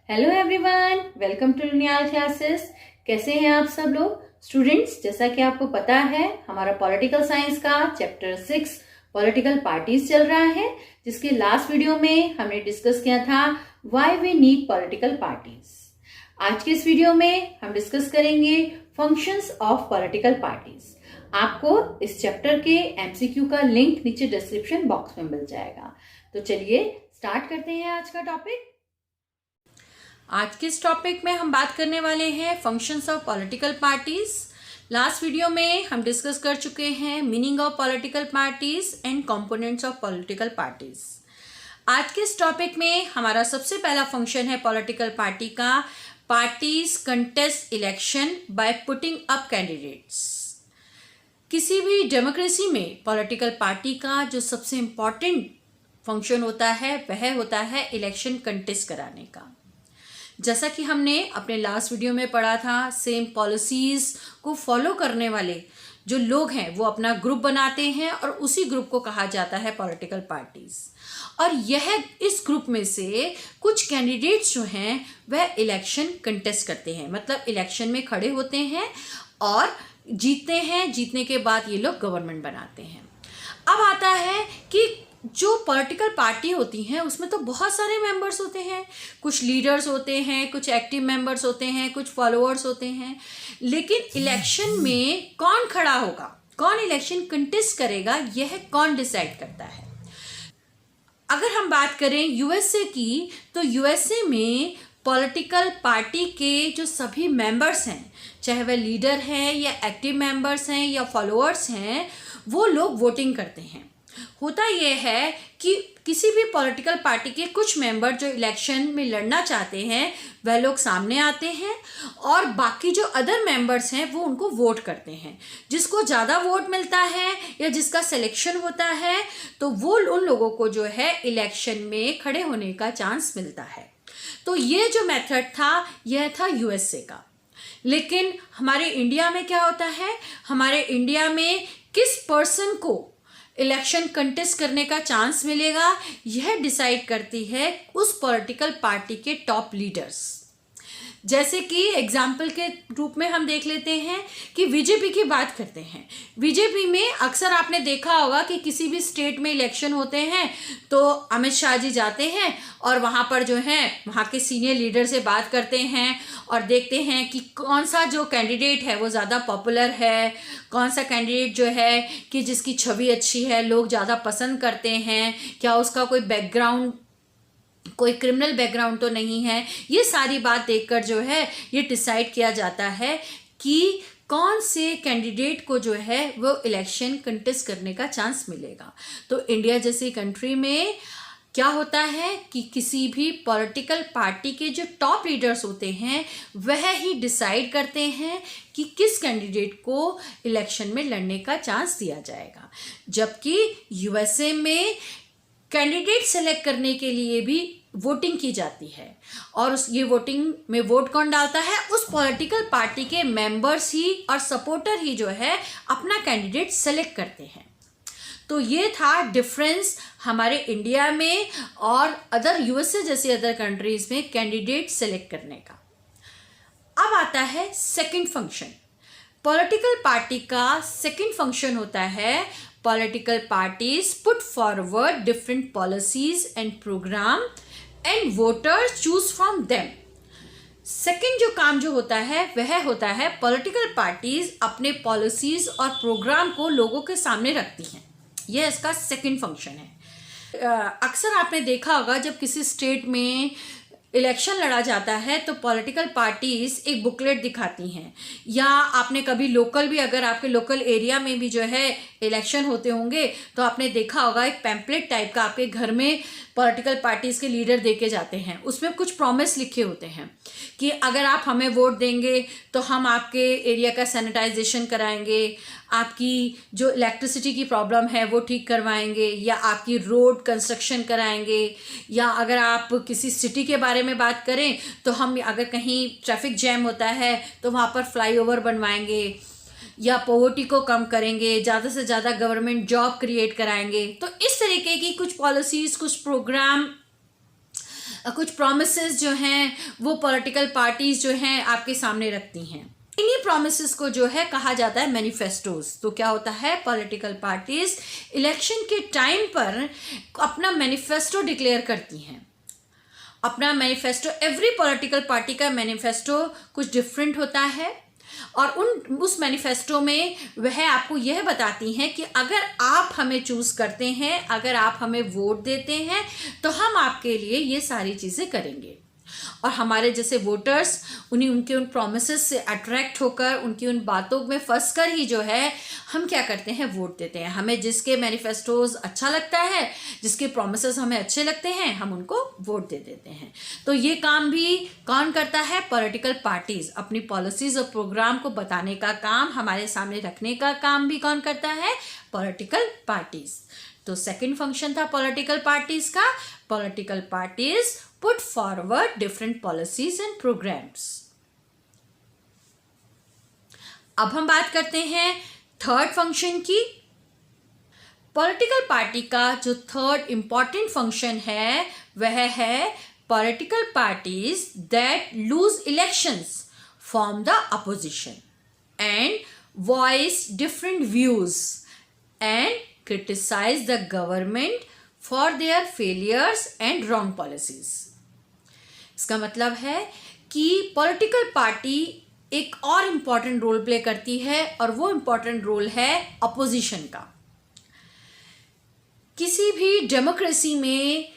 Hello everyone, welcome to linear classes. कैसे हैं आप सब लोग स्टूडेंट्स? जैसा कि आपको पता है, हमारा पॉलिटिकल साइंस का चैप्टर 6 पॉलिटिकल पार्टीज चल रहा है, जिसके लास्ट वीडियो में हमने डिस्कस किया था why we need political parties. आज के इस वीडियो में हम डिस्कस करेंगे फंक्शंस ऑफ पॉलिटिकल पार्टीज। आपको इस चैप्टर के एमसीक्यू का लिंक नीचे डिस्क्रिप्शन बॉक्स में मिल जाएगा। तो चलिए स्टार्ट करते हैं आज का टॉपिक। आज के इस टॉपिक में हम बात करने वाले हैं functions of political parties. Last video में हम डिस्कस कर चुके हैं meaning of political parties and components of political parties. आज के इस टॉपिक में हमारा सबसे पहला फंक्शन है पॉलिटिकल पार्टी का, parties contest election by putting up candidates. किसी भी डेमोक्रेसी में पॉलिटिकल पार्टी का जो सबसे इम्पॉर्टेंट फंक्शन होता है वह होता है इलेक्शन कंटेस्ट कराने का। जैसा कि हमने अपने लास्ट वीडियो में पढ़ा था, सेम पॉलिसीज़ को फॉलो करने वाले जो लोग हैं वो अपना ग्रुप बनाते हैं और उसी ग्रुप को कहा जाता है पॉलिटिकल पार्टीज़। और यह इस ग्रुप में से कुछ कैंडिडेट्स जो हैं वह इलेक्शन कंटेस्ट करते हैं, मतलब इलेक्शन में खड़े होते हैं और जीतते हैं। जीतने के बाद ये लोग गवर्नमेंट बनाते हैं। अब आता है कि जो पॉलिटिकल पार्टी होती हैं उसमें तो बहुत सारे मेंबर्स होते हैं, कुछ लीडर्स होते हैं, कुछ एक्टिव मेंबर्स होते हैं, कुछ फॉलोअर्स होते हैं। लेकिन इलेक्शन में कौन खड़ा होगा, कौन इलेक्शन कंटेस्ट करेगा, यह कौन डिसाइड करता है। अगर हम बात करें यूएसए की, तो यूएसए में पॉलिटिकल पार्टी के जो सभी मेंबर्स हैं, चाहे वह लीडर हैं या एक्टिव मेंबर्स हैं या फॉलोअर्स हैं, वो लोग वोटिंग करते हैं। होता यह है कि किसी भी पॉलिटिकल पार्टी के कुछ मेंबर जो इलेक्शन में लड़ना चाहते हैं वह लोग सामने आते हैं और बाकी जो अदर मेंबर्स हैं वो उनको वोट करते हैं। जिसको ज़्यादा वोट मिलता है या जिसका सिलेक्शन होता है तो वो उन लोगों को जो है इलेक्शन में खड़े होने का चांस मिलता है। तो ये जो मेथड था यह था यूएसए का। लेकिन हमारे इंडिया में क्या होता है, हमारे इंडिया में किस पर्सन को इलेक्शन कंटेस्ट करने का चांस मिलेगा यह डिसाइड करती है उस पॉलिटिकल पार्टी के टॉप लीडर्स। जैसे कि एग्जाम्पल के रूप में हम देख लेते हैं कि बीजेपी की बात करते हैं। बीजेपी में अक्सर आपने देखा होगा कि किसी भी स्टेट में इलेक्शन होते हैं तो अमित शाह जी जाते हैं और वहाँ पर जो है वहाँ के सीनियर लीडर से बात करते हैं और देखते हैं कि कौन सा जो कैंडिडेट है वो ज़्यादा पॉपुलर है, कौन सा कैंडिडेट जो है कि जिसकी छवि अच्छी है, लोग ज़्यादा पसंद करते हैं, क्या उसका कोई बैकग्राउंड, कोई क्रिमिनल बैकग्राउंड तो नहीं है। ये सारी बात देखकर जो है ये डिसाइड किया जाता है कि कौन से कैंडिडेट को जो है वो इलेक्शन कंटेस्ट करने का चांस मिलेगा। तो इंडिया जैसी कंट्री में क्या होता है कि किसी भी पॉलिटिकल पार्टी के जो टॉप लीडर्स होते हैं वह ही डिसाइड करते हैं कि किस कैंडिडेट को इलेक्शन में लड़ने का चांस दिया जाएगा। जबकि यूएसए में कैंडिडेट सेलेक्ट करने के लिए भी वोटिंग की जाती है और ये वोटिंग में वोट कौन डालता है, उस पॉलिटिकल पार्टी के मेंबर्स ही और सपोर्टर ही जो है अपना कैंडिडेट सेलेक्ट करते हैं। तो ये था डिफरेंस हमारे इंडिया में और अदर यूएसए जैसी अदर कंट्रीज में कैंडिडेट सेलेक्ट करने का। अब आता है सेकंड फंक्शन। पॉलिटिकल पार्टी का सेकंड फंक्शन होता है political parties put forward different policies and program and voters choose from them। Second जो काम जो होता है वह होता है पॉलिटिकल पार्टीज अपने पॉलिसीज और प्रोग्राम को लोगों के सामने रखती हैं। यह इसका सेकेंड फंक्शन है। अक्सर आपने देखा होगा जब किसी स्टेट में इलेक्शन लड़ा जाता है तो पॉलिटिकल पार्टीज एक बुकलेट दिखाती हैं, या आपने कभी लोकल भी, अगर आपके लोकल एरिया में भी जो है इलेक्शन होते होंगे तो आपने देखा होगा एक पैम्पलेट टाइप का आपके घर में पॉलिटिकल पार्टीज के लीडर देके जाते हैं। उसमें कुछ प्रॉमिस लिखे होते हैं कि अगर आप हमें वोट देंगे तो हम आपके एरिया का सैनिटाइजेशन कराएंगे, आपकी जो इलेक्ट्रिसिटी की प्रॉब्लम है वो ठीक करवाएंगे, या आपकी रोड कंस्ट्रक्शन कराएंगे, या अगर आप किसी सिटी के बारे में बात करें तो हम अगर कहीं ट्रैफिक जैम होता है तो वहाँ पर फ्लाईओवर बनवाएंगे, या पॉवर्टी को कम करेंगे, ज़्यादा से ज़्यादा गवर्नमेंट जॉब क्रिएट कराएंगे। तो इस तरीके की कुछ पॉलिसीज़, कुछ प्रोग्राम कुछ प्रोमिसेस जो हैं वो पॉलिटिकल पार्टीज जो हैं आपके सामने रखती हैं। इन्हीं प्रोमिसेस को जो है कहा जाता है मैनिफेस्टोज। तो क्या होता है, पॉलिटिकल पार्टीज इलेक्शन के टाइम पर अपना मैनिफेस्टो डिक्लेयर करती हैं। अपना मैनिफेस्टो, एवरी पॉलिटिकल पार्टी का मैनिफेस्टो कुछ डिफरेंट होता है और उस मैनिफेस्टो में वह आपको यह बताती हैं कि अगर आप हमें चूज करते हैं, अगर आप हमें वोट देते हैं तो हम आपके लिए ये सारी चीज़ें करेंगे। और हमारे जैसे वोटर्स उनके उन प्रोमिसेस से अट्रैक्ट होकर, उनकी उन बातों में फंस कर ही जो है हम क्या करते हैं, वोट देते हैं। हमें जिसके मैनिफेस्टोज अच्छा लगता है, जिसके प्रोमिसेस हमें अच्छे लगते हैं, हम उनको वोट दे देते हैं। तो ये काम भी कौन करता है, पॉलिटिकल पार्टीज। अपनी पॉलिसीज और प्रोग्राम को बताने का काम, हमारे सामने रखने का काम भी कौन करता है, पॉलिटिकल पार्टीज। तो सेकंड फंक्शन था पॉलिटिकल पार्टीज का, political parties put forward different policies and programs। अब हम बात करते हैं थर्ड फंक्शन की। पॉलिटिकल पार्टी का जो थर्ड इंपॉर्टेंट फंक्शन है वह है political parties that lose elections form the opposition and voice different views and criticise the government for their failures and wrong policies. इसका मतलब है कि पॉलिटिकल पार्टी एक और इम्पॉर्टेंट रोल प्ले करती है और वो इम्पॉर्टेंट रोल है अपोजिशन का। किसी भी डेमोक्रेसी में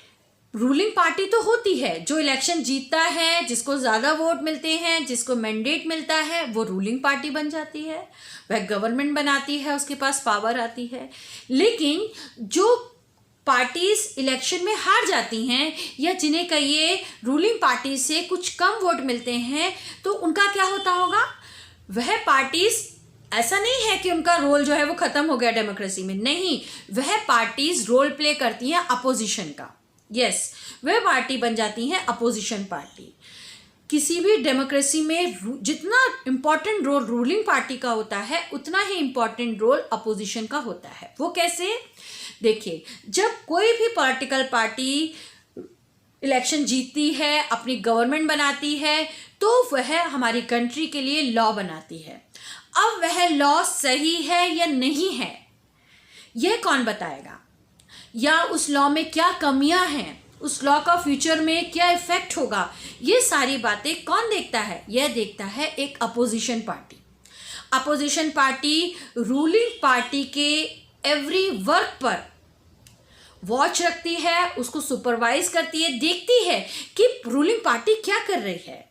रूलिंग पार्टी तो होती है, जो इलेक्शन जीतता है, जिसको ज़्यादा वोट मिलते हैं, जिसको मैंडेट मिलता है, वो रूलिंग पार्टी बन जाती है, वह गवर्नमेंट बनाती है, उसके पास पावर आती है। लेकिन जो पार्टीज इलेक्शन में हार जाती हैं या जिन्हें कहिए रूलिंग पार्टी से कुछ कम वोट मिलते हैं, तो उनका क्या होता होगा, वह पार्टीज, ऐसा नहीं है कि उनका रोल जो है वो खत्म हो गया डेमोक्रेसी में, नहीं, वह पार्टीज रोल प्ले करती हैं अपोजिशन का। यस, वह पार्टी बन जाती हैं अपोजिशन पार्टी। किसी भी डेमोक्रेसी में जितना इम्पॉर्टेंट रोल रूलिंग पार्टी का होता है उतना ही इम्पॉर्टेंट रोल अपोजिशन का होता है। वो कैसे, देखिए, जब कोई भी पॉलिटिकल पार्टी इलेक्शन जीतती है, अपनी गवर्नमेंट बनाती है, तो वह हमारी कंट्री के लिए लॉ बनाती है। अब वह लॉ सही है या नहीं है, यह कौन बताएगा, या उस लॉ में क्या कमियां हैं, उस लॉ का फ्यूचर में क्या इफेक्ट होगा, ये सारी बातें कौन देखता है, यह देखता है एक opposition party. Opposition party ruling party के एवरी वर्क पर वॉच रखती है, उसको सुपरवाइज करती है, देखती है कि रूलिंग पार्टी क्या कर रही है,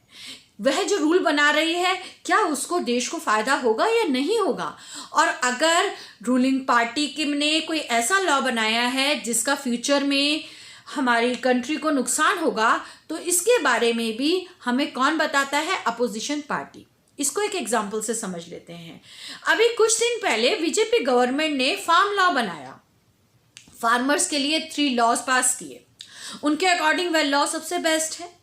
वह जो रूल बना रही है क्या उसको देश को फायदा होगा या नहीं होगा। और अगर रूलिंग पार्टी के ने कोई ऐसा लॉ बनाया है जिसका फ्यूचर में हमारी कंट्री को नुकसान होगा, तो इसके बारे में भी हमें कौन बताता है, अपोजिशन पार्टी। इसको एक एग्जाम्पल से समझ लेते हैं। अभी कुछ दिन पहले बीजेपी गवर्नमेंट ने फार्म लॉ बनाया, फार्मर्स के लिए 3 लॉज पास किए। उनके अकॉर्डिंग वह लॉ सबसे बेस्ट है,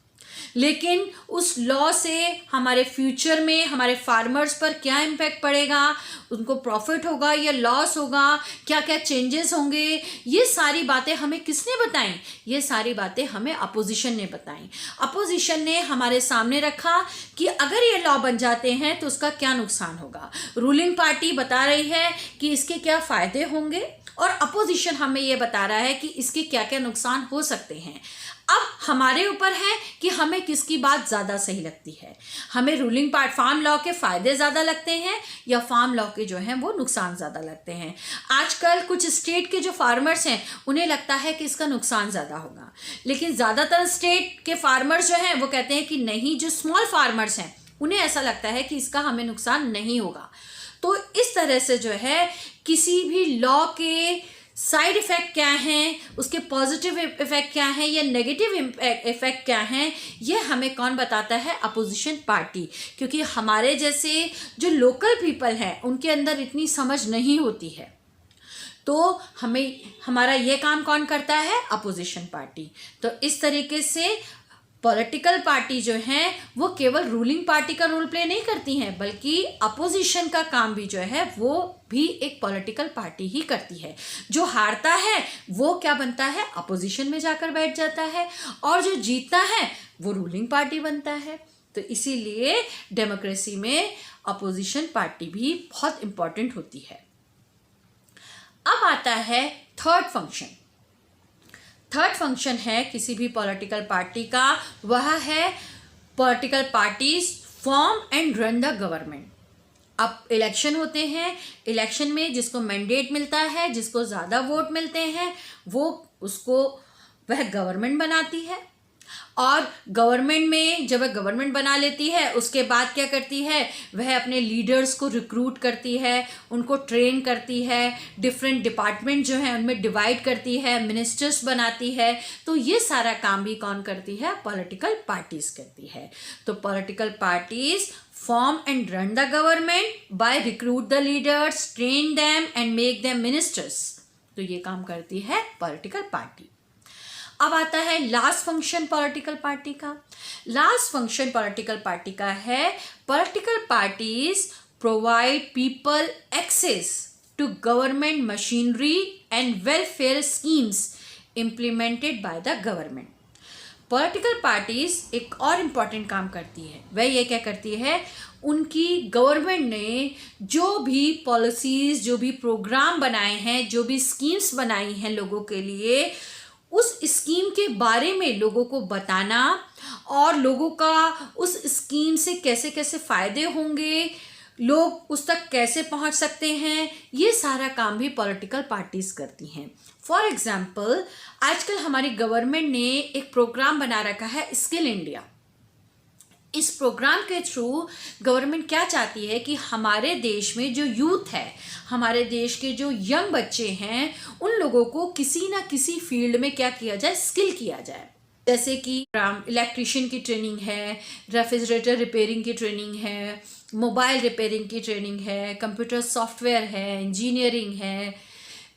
लेकिन उस लॉ से हमारे फ्यूचर में हमारे फार्मर्स पर क्या इम्पैक्ट पड़ेगा, उनको प्रॉफिट होगा या लॉस होगा, क्या क्या चेंजेस होंगे, ये सारी बातें हमें किसने बताई, ये सारी बातें हमें अपोजिशन ने बताई। अपोजिशन ने हमारे सामने रखा कि अगर ये लॉ बन जाते हैं तो उसका क्या नुकसान होगा। रूलिंग पार्टी बता रही है कि इसके क्या फ़ायदे होंगे और अपोजिशन हमें ये बता रहा है कि इसके क्या क्या नुकसान हो सकते हैं। अब हमारे ऊपर है कि हमें किसकी बात ज़्यादा सही लगती है, हमें रूलिंग पार्ट फार्म लॉ के फ़ायदे ज़्यादा लगते हैं या फार्म लॉ के जो हैं वो नुकसान ज़्यादा लगते हैं। आजकल कुछ स्टेट के जो फार्मर्स हैं उन्हें लगता है कि इसका नुकसान ज़्यादा होगा, लेकिन ज़्यादातर स्टेट के फार्मर्स जो हैं वो कहते हैं कि नहीं, जो स्मॉल फार्मर्स हैं उन्हें ऐसा लगता है कि इसका हमें नुकसान नहीं होगा। तो इस तरह से जो है किसी भी लॉ के साइड इफ़ेक्ट क्या हैं, उसके पॉजिटिव इफ़ेक्ट क्या हैं या नेगेटिव इफ़ेक्ट क्या हैं, ये हमें कौन बताता है, अपोजिशन पार्टी। क्योंकि हमारे जैसे जो लोकल पीपल हैं उनके अंदर इतनी समझ नहीं होती है, तो हमें हमारा ये काम कौन करता है, अपोजिशन पार्टी। तो इस तरीके से पॉलिटिकल पार्टी जो है वो केवल रूलिंग पार्टी का रोल प्ले नहीं करती हैं, बल्कि अपोजिशन का काम भी जो है वो भी एक पॉलिटिकल पार्टी ही करती है। जो हारता है वो क्या बनता है, अपोजिशन में जाकर बैठ जाता है, और जो जीतता है वो रूलिंग पार्टी बनता है। तो इसीलिए डेमोक्रेसी में अपोजिशन पार्टी भी बहुत इंपॉर्टेंट होती है। अब आता है थर्ड फंक्शन। थर्ड फंक्शन है किसी भी पॉलिटिकल पार्टी का, वह है political parties form and run the government. अब इलेक्शन होते हैं, इलेक्शन में जिसको मैंडेट मिलता है, जिसको ज़्यादा वोट मिलते हैं, वह गवर्नमेंट बनाती है। और गवर्नमेंट में जब वह गवर्नमेंट बना लेती है, उसके बाद क्या करती है, वह अपने लीडर्स को रिक्रूट करती है, उनको ट्रेन करती है, डिफरेंट डिपार्टमेंट जो है उनमें डिवाइड करती है, मिनिस्टर्स बनाती है। तो ये सारा काम भी कौन करती है, पॉलिटिकल पार्टीज करती है। तो political parties form and run the government by recruit the leaders, train them and make them ministers। तो ये काम करती है पॉलिटिकल पार्टी। अब आता है लास्ट फंक्शन पॉलिटिकल पार्टी का। लास्ट फंक्शन पॉलिटिकल पार्टी का है, political parties provide people access to government machinery and welfare schemes implemented by the government. Political parties एक और इम्पॉर्टेंट काम करती है, वह ये क्या करती है, उनकी गवर्नमेंट ने जो भी पॉलिसीज़, जो भी प्रोग्राम बनाए हैं, जो भी स्कीम्स बनाई हैं लोगों के लिए, उस स्कीम के बारे में लोगों को बताना और लोगों का उस स्कीम से कैसे कैसे फ़ायदे होंगे, लोग उस तक कैसे पहुंच सकते हैं, ये सारा काम भी पॉलिटिकल पार्टीज करती हैं। फॉर एग्जाम्पल, आजकल हमारी गवर्नमेंट ने एक प्रोग्राम बना रखा है, स्किल इंडिया। इस प्रोग्राम के थ्रू गवर्नमेंट क्या चाहती है कि हमारे देश में जो यूथ है, हमारे देश के जो यंग बच्चे हैं, उन लोगों को किसी ना किसी फील्ड में क्या किया जाए, स्किल किया जाए। जैसे कि इलेक्ट्रिशियन की ट्रेनिंग है, रेफ्रिजरेटर रिपेयरिंग की ट्रेनिंग है, मोबाइल रिपेयरिंग की ट्रेनिंग है, कंप्यूटर सॉफ्टवेयर है, इंजीनियरिंग है,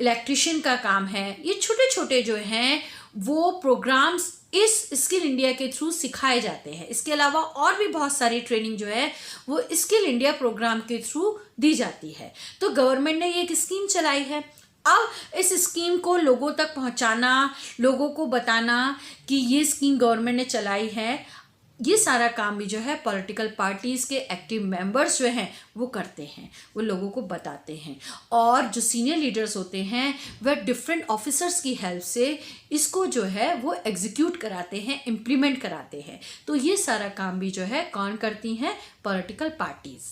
इलेक्ट्रिशियन का काम है। ये छोटे छोटे जो हैं वो प्रोग्राम्स इस स्किल इंडिया के थ्रू सिखाए जाते हैं। इसके अलावा और भी बहुत सारी ट्रेनिंग जो है वो स्किल इंडिया प्रोग्राम के थ्रू दी जाती है। तो गवर्नमेंट ने ये एक स्कीम चलाई है। अब इस स्कीम को लोगों तक पहुंचाना, लोगों को बताना कि ये स्कीम गवर्नमेंट ने चलाई है, ये सारा काम भी जो है पॉलिटिकल पार्टीज़ के एक्टिव मेंबर्स जो हैं वो करते हैं, वो लोगों को बताते हैं। और जो सीनियर लीडर्स होते हैं वह डिफरेंट ऑफिसर्स की हेल्प से इसको जो है वो एग्जीक्यूट कराते हैं, इम्प्लीमेंट कराते हैं। तो ये सारा काम भी जो है कौन करती हैं, पॉलिटिकल पार्टीज़।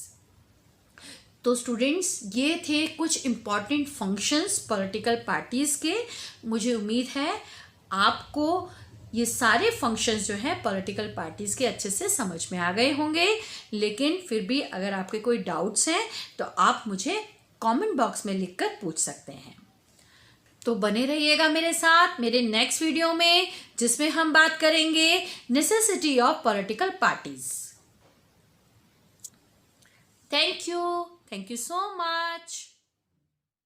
तो स्टूडेंट्स, ये थे कुछ इम्पॉर्टेंट फंक्शंस पॉलिटिकल पार्टीज़ के। मुझे उम्मीद है आपको ये सारे फंक्शंस जो हैं पॉलिटिकल पार्टीज़ के अच्छे से समझ में आ गए होंगे। लेकिन फिर भी अगर आपके कोई डाउट्स हैं तो आप मुझे कमेंट बॉक्स में लिखकर पूछ सकते हैं। तो बने रहिएगा मेरे साथ मेरे नेक्स्ट वीडियो में, जिसमें हम बात करेंगे necessity of political parties. Thank you so much.